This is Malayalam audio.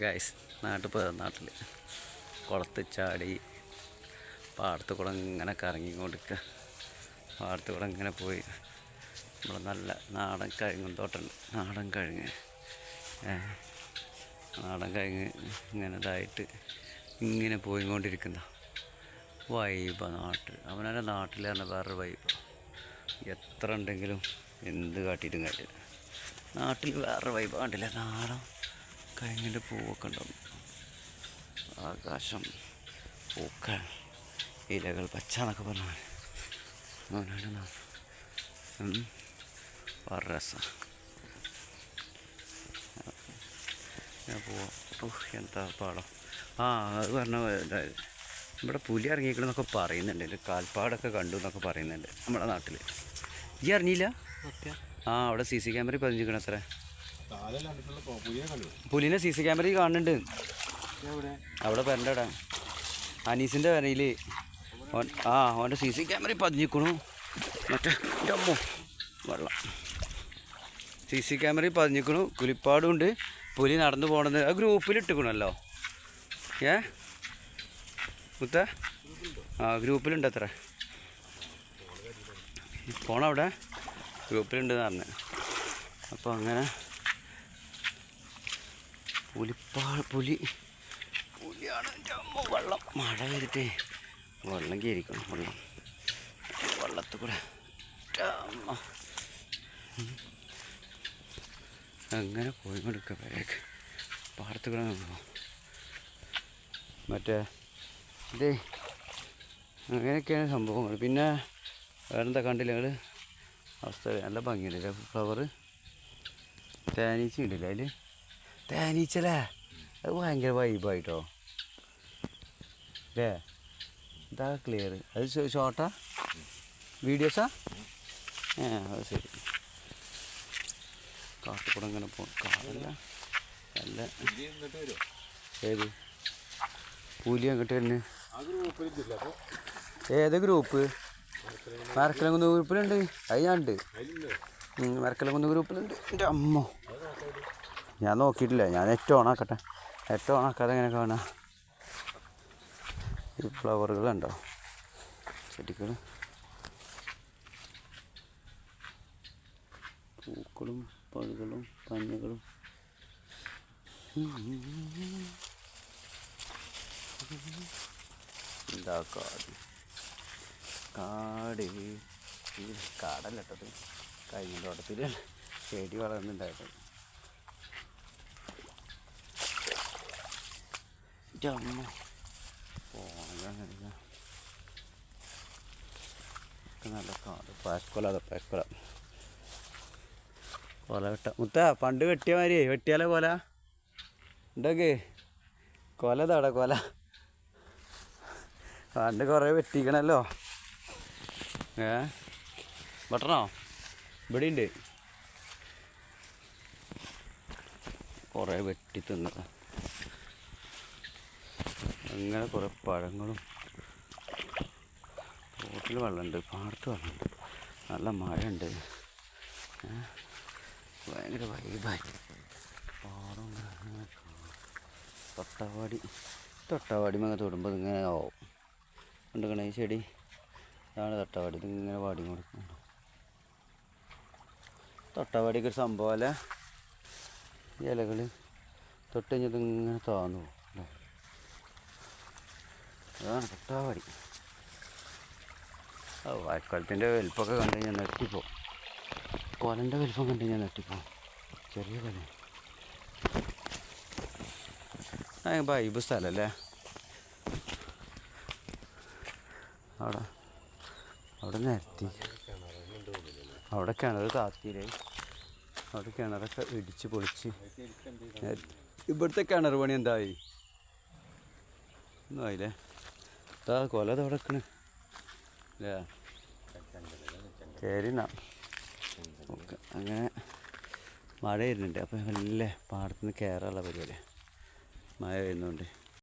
ഗൈസ് നാട്ടിൽ കുളത്ത് ചാടി പാടത്ത് കൂടെ ഇങ്ങനെ കറങ്ങിക്കൊണ്ടിരിക്കുക. പാടത്ത് കൂടെ ഇങ്ങനെ പോയി ഇവിടെ നല്ല നാടൻ കഴുങ്ങും തോട്ടമുണ്ട്. നാടൻ കഴുങ്ങ് ഇങ്ങനെ ഇതായിട്ട് ഇങ്ങനെ പോയിക്കൊണ്ടിരിക്കുന്ന വൈബ നാട്ടിൽ. അവനവൻ്റെ നാട്ടിൽ തന്നെ വേറൊരു വൈബ. എത്ര ഉണ്ടെങ്കിലും എന്ത് കാട്ടിയിട്ടും കാര്യമില്ല. നാട്ടിൽ വേറൊരു വൈബ കണ്ടില്ല. നാടൻ കഴുങ്ങിൻ്റെ പൂവൊക്കെ ഉണ്ടാവും. ആകാശം, പൂക്കൾ, ഇലകൾ പച്ച എന്നൊക്കെ പറഞ്ഞാൽ വേറെ രസം. ഞാൻ പോവാം. എന്താ പാടം. അത് പറഞ്ഞ ഇവിടെ പുലി ഇറങ്ങിക്കണമെന്നൊക്കെ പറയുന്നുണ്ട്. കാൽപ്പാടൊക്കെ കണ്ടു എന്നൊക്കെ പറയുന്നുണ്ട് നമ്മുടെ നാട്ടിൽ. ഈ അറിഞ്ഞില്ല? അവിടെ CC ക്യാമറ പതിഞ്ഞിരിക്കണം. അത്ര പുലിനെ CC ക്യാമറയിൽ കാണുന്നുണ്ട്. അവിടെ പെരണ്ടടാ അനീസിൻ്റെ വരയിൽ അവൻ്റെ CC ക്യാമറയിൽ പതിഞ്ഞിക്കണു. മറ്റേ അമ്മോ വെള്ളം CC ക്യാമറയിൽ പതിഞ്ഞിക്കണു. പുലിപ്പാടുണ്ട്. പുലി നടന്നു പോകണത് ആ ഗ്രൂപ്പിലിട്ടിക്കണല്ലോ. മുത്ത ഗ്രൂപ്പിലുണ്ട്. അത്ര പോണവിടെ ഗ്രൂപ്പിലുണ്ടെന്ന് പറഞ്ഞു. അപ്പോൾ അങ്ങനെ പുലിയാണ്. വെള്ളം മഴ പെയ്തിട്ടേ വെള്ളം കയറിക്കണം. വെള്ളത്തിൽ കൂടെ അങ്ങനെ പോയി കൊടുക്കുക. വേഗം പാടത്ത് കൂടെ നോക്കുമ്പോൾ മറ്റേ ഇതേ അങ്ങനെയൊക്കെയാണ് സംഭവങ്ങൾ. പിന്നെ വേറെന്താ കണ്ടില്ല ഞങ്ങൾ? അവസ്ഥ നല്ല ഭംഗിയുണ്ടല്ലേ. ഫ്ലവർ തേനീച്ച ഉണ്ടല്ലേ അതിൽ. തേനീച്ചല്ലേ, അത് ഭയങ്കര വൈബായിട്ടോ അല്ലേ. ഇതാ ക്ലിയർ. അത് ഷോർട്ടാ വീഡിയോസാ? അത് ശരി. കാട്ടിക്കൂടെ ഇങ്ങനെ പോകും. കാടല്ല നല്ല. ഏത് പുലി അങ്ങോട്ട് തന്നെ? ഏത് ഗ്രൂപ്പ്? മരക്കലംകുന്ന് ഗ്രൂപ്പിലുണ്ട്. അത് ഞാനുണ്ട്. മരക്കലംകുന്ന് ഗ്രൂപ്പിലുണ്ട്. എൻ്റെ അമ്മോ ഞാൻ നോക്കിയിട്ടില്ല. ഞാൻ നെറ്റ് ഓണാക്കട്ടെ. നെറ്റ് ഓണാക്കാതെ എങ്ങനെ കാണാം? ഈ ഫ്ലവറുകളുണ്ടോ ചെടികൾ? പൂക്കളും പഴുകളും പഞ്ഞകളും. എന്താ കാട് കാടല്ല കേട്ടത്. കഴിഞ്ഞ തോട്ടത്തിൽ ചെടി വളർന്നുണ്ടായിട്ട് അമ്മ പോണ നല്ല കാട്. പാസ്കൊല കൊല വെട്ട മുത്ത പണ്ട് വെട്ടിയ മാതിരി വെട്ടിയാലോ കൊല ഉണ്ടോക്കെ? കൊല താടാ കൊല. പണ്ട് കുറേ വെട്ടിക്കണല്ലോ. വെട്ടണോ? ഇവിടെ ഉണ്ട് കുറേ വെട്ടി തിന്നതാ. അങ്ങനെ കുറേ പഴങ്ങളും. തോട്ടിൽ വെള്ളമുണ്ട്, പാടത്ത് വെള്ളമുണ്ട്, നല്ല മഴയുണ്ട്. ഭയങ്കര വൈബായി. പാടം തൊട്ടാവാടി മങ്ങ തൊടുമ്പോൾ ഇങ്ങനെ ആവും. കണ്ടുക്കണേ ഈ ചെടി? ഇതാണ് തൊട്ടാവാടി. ഇതിങ്ങനെ വാടി കൊടുക്കുന്നുണ്ട്. തൊട്ടാവാടിക്ക് ഒരു സംഭവം അല്ലേ. ഇലകൾ തൊട്ട് കഴിഞ്ഞത് ഇങ്ങനെ താന്നു പോകും അല്ലേ. അതാണ് തൊട്ടാവാടി. വാഴക്കാലത്തിൻ്റെ വലിപ്പമൊക്കെ കണ്ടു കഴിഞ്ഞാൽ നെട്ടിപ്പോവും. കൊലൻ്റെ വലിപ്പം കണ്ടു കഴിഞ്ഞാൽ നെട്ടിപ്പോവും. ചെറിയ കൊല. വൈബ് സ്ഥലമല്ലേ. അവിടെ നിരത്തി. അവിടെ കിണർ താത്തിയില്ലേ. അവിടെ കിണറൊക്കെ ഇടിച്ച് പൊളിച്ച്. ഇവിടുത്തെ കിണർ പണി എന്തായി? ഒന്നും ആയില്ലേ. കൊല തുടക്കണ് അല്ലേ. കയറിന്നാ ഓക്കെ. അങ്ങനെ മഴ വരുന്നുണ്ട്. അപ്പം നല്ല പാടത്തുനിന്ന് കയറാനുള്ള പരിപാടിയാണ്. മഴ വരുന്നുണ്ട്.